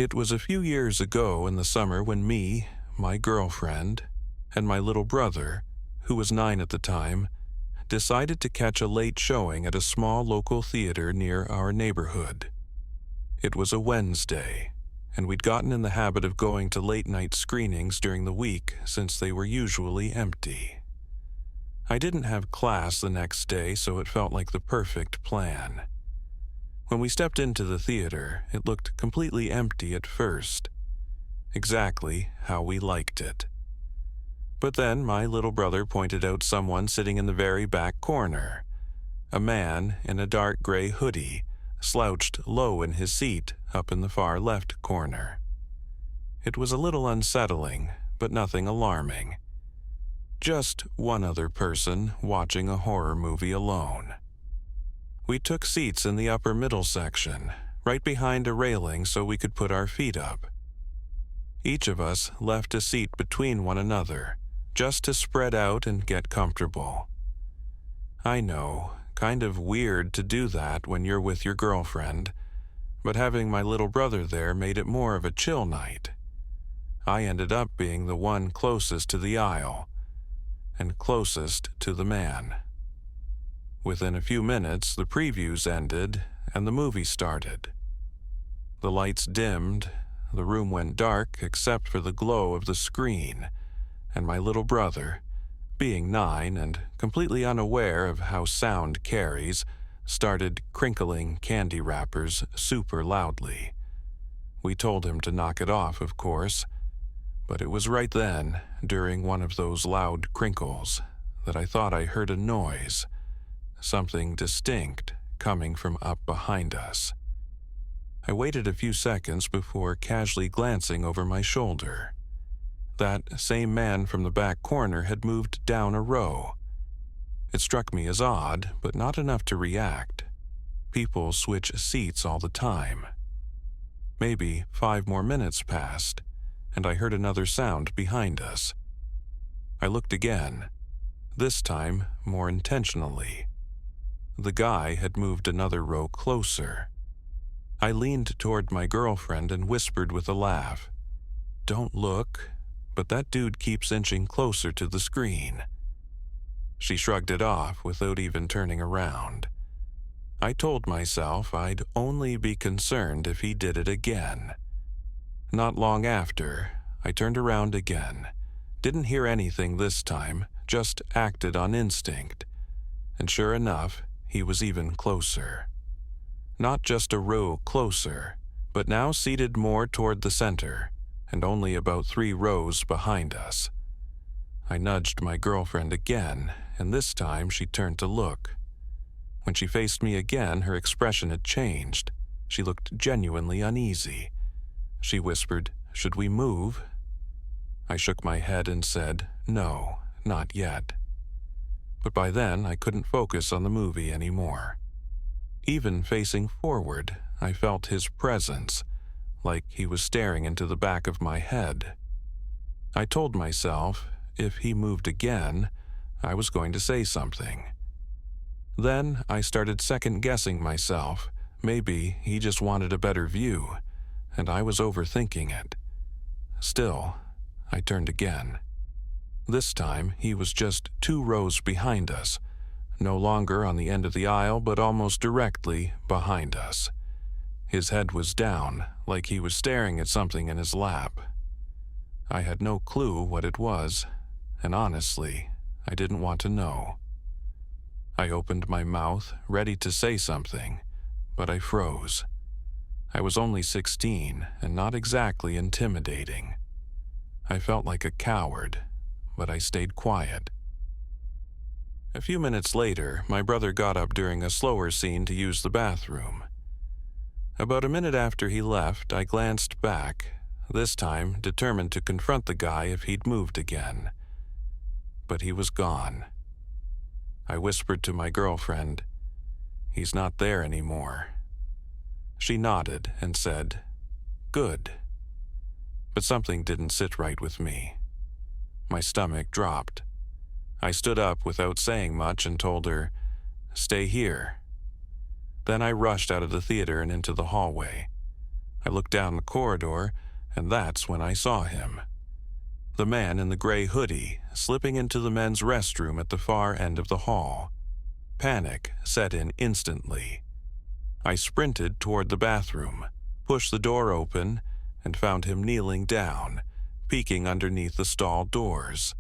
It was a few years ago in the summer when me, my girlfriend, and my little brother, who was 9 at the time, decided to catch a late showing at a small local theater near our neighborhood. It was a Wednesday, and we'd gotten in the habit of going to late-night screenings during the week since they were usually empty. I didn't have class the next day, so it felt like the perfect plan. When we stepped into the theater, it looked completely empty at first, exactly how we liked it. But then my little brother pointed out someone sitting in the very back corner, a man in a dark gray hoodie, slouched low in his seat up in the far left corner. It was a little unsettling, but nothing alarming. Just one other person watching a horror movie alone. We took seats in the upper middle section, right behind a railing so we could put our feet up. Each of us left a seat between one another, just to spread out and get comfortable. I know, kind of weird to do that when you're with your girlfriend, but having my little brother there made it more of a chill night. I ended up being the one closest to the aisle, and closest to the man. Within a few minutes, the previews ended and the movie started. The lights dimmed, the room went dark except for the glow of the screen, and my little brother, being 9 and completely unaware of how sound carries, started crinkling candy wrappers super loudly. We told him to knock it off, of course, but it was right then, during one of those loud crinkles, that I thought I heard a noise, something distinct coming from up behind us. I waited a few seconds before casually glancing over my shoulder. That same man from the back corner had moved down a row. It struck me as odd, but not enough to react. People switch seats all the time. Maybe 5 more minutes passed, and I heard another sound behind us. I looked again, this time more intentionally. The guy had moved another row closer. I leaned toward my girlfriend and whispered with a laugh, "Don't look, but that dude keeps inching closer to the screen." She shrugged it off without even turning around. I told myself I'd only be concerned if he did it again. Not long after, I turned around again. Didn't hear anything this time, just acted on instinct. And sure enough, he was even closer. Not just a row closer, but now seated more toward the center, and only about 3 rows behind us. I nudged my girlfriend again, and this time she turned to look. When she faced me again, her expression had changed. She looked genuinely uneasy. She whispered, "Should we move?" I shook my head and said, "No, not yet." But by then, I couldn't focus on the movie anymore. Even facing forward, I felt his presence, like he was staring into the back of my head. I told myself, if he moved again, I was going to say something. Then I started second-guessing myself. Maybe he just wanted a better view, and I was overthinking it. Still, I turned again. This time, he was just 2 rows behind us, no longer on the end of the aisle, but almost directly behind us. His head was down, like he was staring at something in his lap. I had no clue what it was, and honestly, I didn't want to know. I opened my mouth, ready to say something, but I froze. I was only 16 and not exactly intimidating. I felt like a coward, but I stayed quiet. A few minutes later, my brother got up during a slower scene to use the bathroom. About a minute after he left, I glanced back, this time determined to confront the guy if he'd moved again. But he was gone. I whispered to my girlfriend, "He's not there anymore." She nodded and said, "Good." But something didn't sit right with me. My stomach dropped. I stood up without saying much and told her, "Stay here." Then I rushed out of the theater and into the hallway. I looked down the corridor, and that's when I saw him. The man in the gray hoodie slipping into the men's restroom at the far end of the hall. Panic set in instantly. I sprinted toward the bathroom, pushed the door open, and found him kneeling down, peeking underneath the stall doors.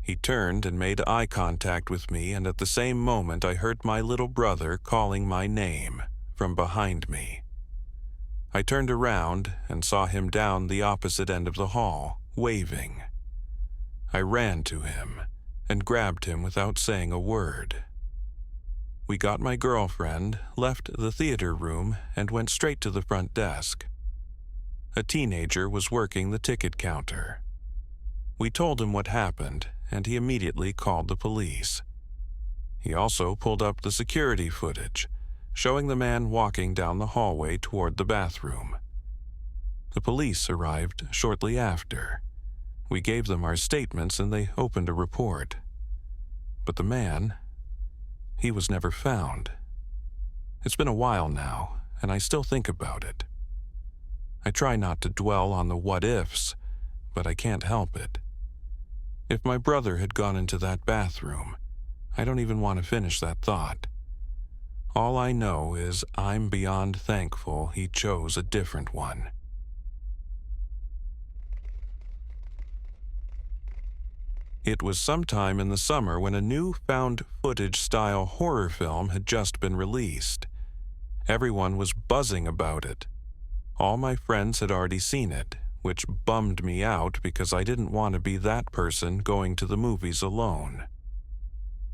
He turned and made eye contact with me, and at the same moment I heard my little brother calling my name from behind me. I turned around and saw him down the opposite end of the hall, waving. I ran to him and grabbed him without saying a word. We got my girlfriend, left the theater room, and went straight to the front desk. A teenager was working the ticket counter. We told him what happened, and he immediately called the police. He also pulled up the security footage, showing the man walking down the hallway toward the bathroom. The police arrived shortly after. We gave them our statements and they opened a report. But the man, he was never found. It's been a while now, and I still think about it. I try not to dwell on the what-ifs, but I can't help it. If my brother had gone into that bathroom, I don't even want to finish that thought. All I know is I'm beyond thankful he chose a different one. It was sometime in the summer when a new found-footage-style horror film had just been released. Everyone was buzzing about it. All my friends had already seen it, which bummed me out because I didn't want to be that person going to the movies alone.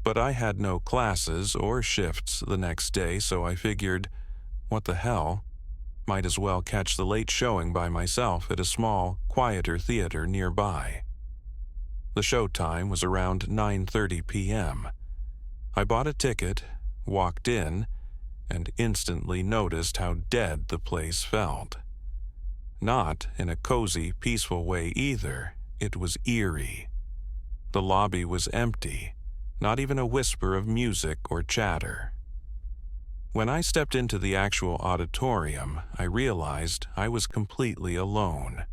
But I had no classes or shifts the next day, so I figured, what the hell? Might as well catch the late showing by myself at a small, quieter theater nearby. The show time was around 9:30 p.m. I bought a ticket, walked in, and instantly noticed how dead the place felt. Not in a cozy, peaceful way either. It was eerie. The lobby was empty. Not even a whisper of music or chatter. When I stepped into the actual auditorium, I realized I was completely alone.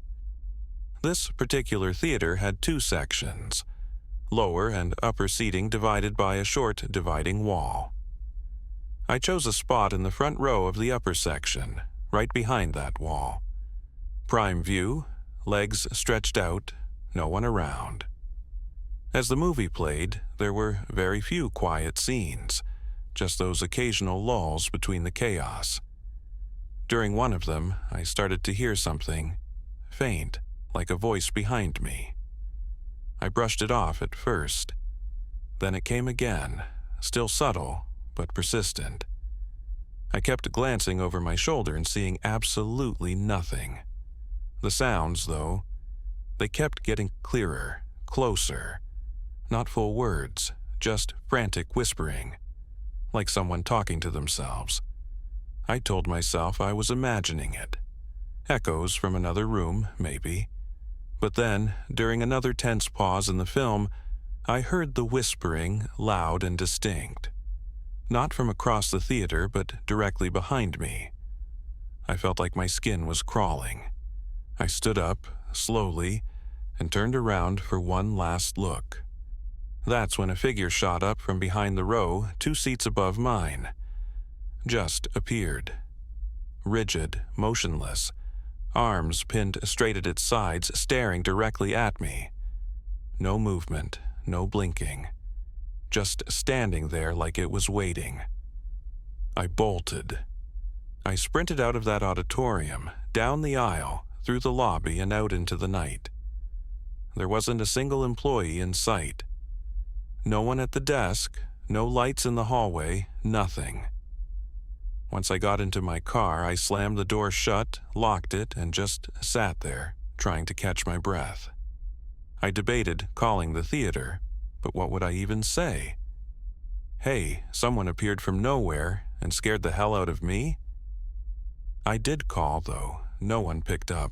This particular theater had two sections, lower and upper seating divided by a short dividing wall. I chose a spot in the front row of the upper section, right behind that wall. Prime view, legs stretched out, no one around. As the movie played, there were very few quiet scenes, just those occasional lulls between the chaos. During one of them, I started to hear something, faint, like a voice behind me. I brushed it off at first. Then it came again, still subtle, but persistent. I kept glancing over my shoulder and seeing absolutely nothing. The sounds, though, they kept getting clearer, closer. Not full words, just frantic whispering, like someone talking to themselves. I told myself I was imagining it. Echoes from another room, maybe. But then, during another tense pause in the film, I heard the whispering, loud and distinct. Not from across the theater, but directly behind me. I felt like my skin was crawling. I stood up, slowly, and turned around for one last look. That's when a figure shot up from behind the row 2 seats above mine. Just appeared. Rigid, motionless, arms pinned straight at its sides, staring directly at me. No movement, no blinking. Just standing there like it was waiting. I bolted. I sprinted out of that auditorium, down the aisle, through the lobby and out into the night. There wasn't a single employee in sight. No one at the desk, no lights in the hallway, nothing. Once I got into my car, I slammed the door shut, locked it, and just sat there, trying to catch my breath. I debated calling the theater, but what would I even say? Hey, someone appeared from nowhere and scared the hell out of me? I did call, though. No one picked up.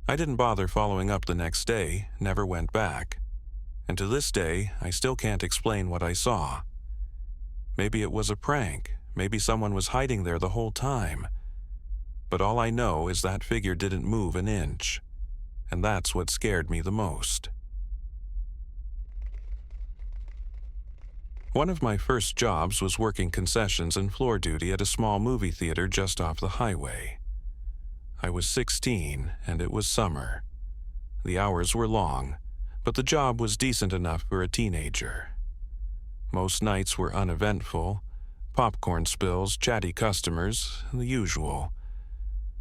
I didn't bother following up the next day, never went back. And to this day, I still can't explain what I saw. Maybe it was a prank. Maybe someone was hiding there the whole time. but all I know is that figure didn't move an inch, and that's what scared me the most. One of my first jobs was working concessions and floor duty at a small movie theater just off the highway. I was 16, and it was summer. The hours were long, but the job was decent enough for a teenager. Most nights were uneventful, popcorn spills, chatty customers, the usual.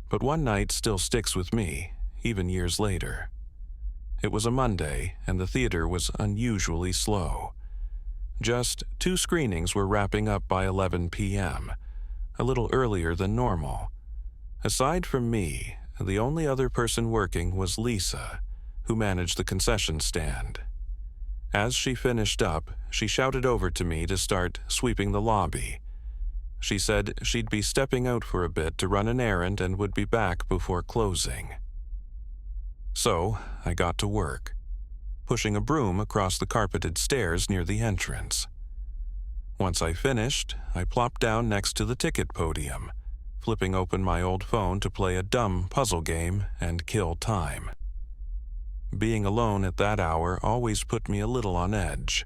But one night still sticks with me, even years later. It was a Monday, and the theater was unusually slow. Just 2 screenings were wrapping up by 11 p.m., a little earlier than normal. Aside from me, the only other person working was Lisa, who managed the concession stand. As she finished up, she shouted over to me to start sweeping the lobby. She said she'd be stepping out for a bit to run an errand and would be back before closing. So, I got to work, pushing a broom across the carpeted stairs near the entrance. Once I finished, I plopped down next to the ticket podium, flipping open my old phone to play a dumb puzzle game and kill time. Being alone at that hour always put me a little on edge.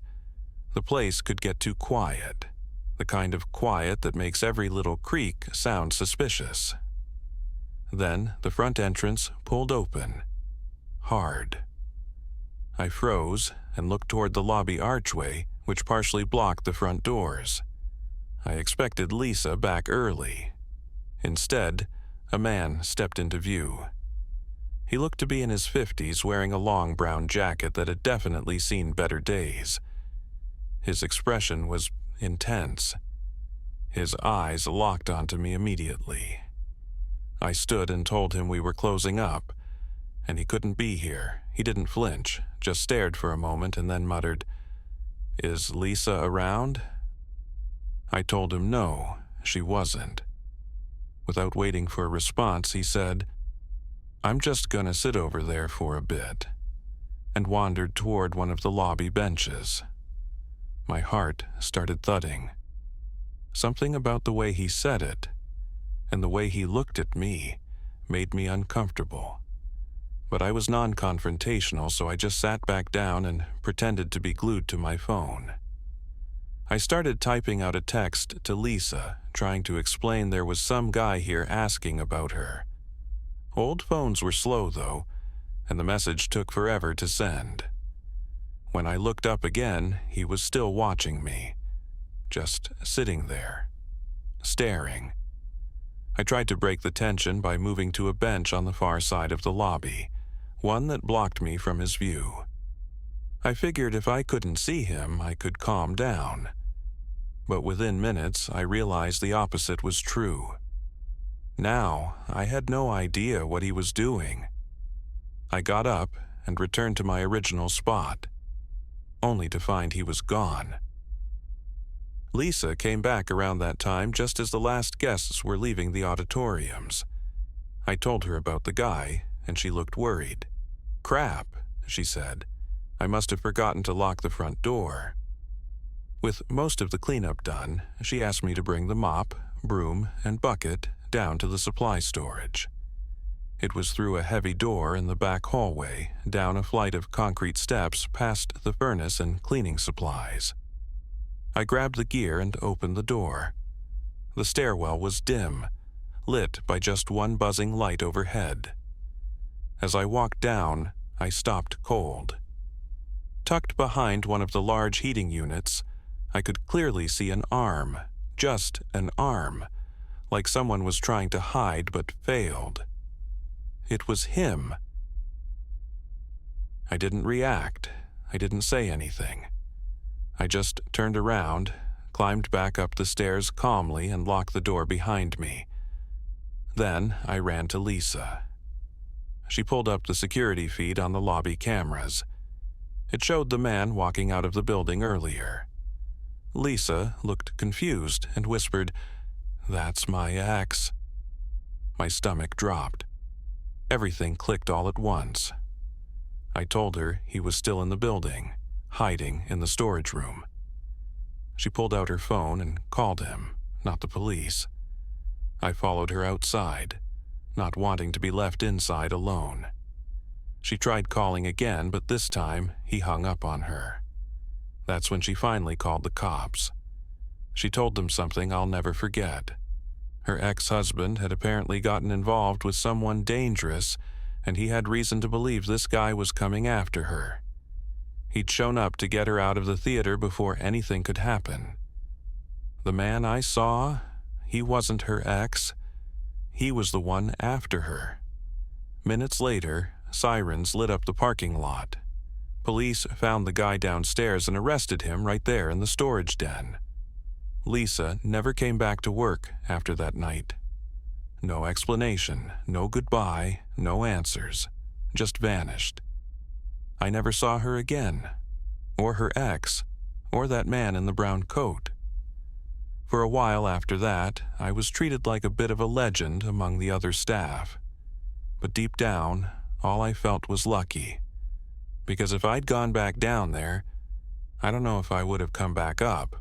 The place could get too quiet, the kind of quiet that makes every little creak sound suspicious. Then the front entrance pulled open, hard. I froze and looked toward the lobby archway, which partially blocked the front doors. I expected Lisa back early. Instead, a man stepped into view. He looked to be in his 50s, wearing a long brown jacket that had definitely seen better days. His expression was intense. His eyes locked onto me immediately. I stood and told him we were closing up, and he couldn't be here. He didn't flinch, just stared for a moment and then muttered, "Is Lisa around?" I told him no, she wasn't. Without waiting for a response, he said, "I'm just gonna sit over there for a bit," and wandered toward one of the lobby benches. My heart started thudding. Something about the way he said it, and the way he looked at me, made me uncomfortable. But I was non-confrontational, so I just sat back down and pretended to be glued to my phone. I started typing out a text to Lisa, trying to explain there was some guy here asking about her. Old phones were slow, though, and the message took forever to send. When I looked up again, he was still watching me, just sitting there, staring. I tried to break the tension by moving to a bench on the far side of the lobby, one that blocked me from his view. I figured if I couldn't see him, I could calm down. But within minutes, I realized the opposite was true. Now, I had no idea what he was doing. I got up and returned to my original spot, only to find he was gone. Lisa came back around that time just as the last guests were leaving the auditoriums. I told her about the guy, and she looked worried. "Crap," she said. "I must have forgotten to lock the front door." With most of the cleanup done, she asked me to bring the mop, broom, and bucket down to the supply storage. It was through a heavy door in the back hallway, down a flight of concrete steps past the furnace and cleaning supplies. I grabbed the gear and opened the door. The stairwell was dim, lit by just one buzzing light overhead. As I walked down, I stopped cold. Tucked behind one of the large heating units, I could clearly see an arm, just an arm, like someone was trying to hide but failed. It was him. I didn't react. I didn't say anything. I just turned around, climbed back up the stairs calmly, and locked the door behind me. Then I ran to Lisa. She pulled up the security feed on the lobby cameras. It showed the man walking out of the building earlier. Lisa looked confused and whispered, "That's my ex." My stomach dropped. Everything clicked all at once. I told her he was still in the building, hiding in the storage room. She pulled out her phone and called him, not the police. I followed her outside, not wanting to be left inside alone. She tried calling again, but this time he hung up on her. That's when she finally called the cops. She told them something I'll never forget. Her ex-husband had apparently gotten involved with someone dangerous, and he had reason to believe this guy was coming after her. He'd shown up to get her out of the theater before anything could happen. The man I saw, he wasn't her ex. He was the one after her. Minutes later, sirens lit up the parking lot. Police found the guy downstairs and arrested him right there in the storage den. Lisa never came back to work after that night. No explanation, no goodbye, no answers, just vanished. I never saw her again, or her ex, or that man in the brown coat. For a while after that, I was treated like a bit of a legend among the other staff. But deep down, all I felt was lucky. Because if I'd gone back down there, I don't know if I would have come back up.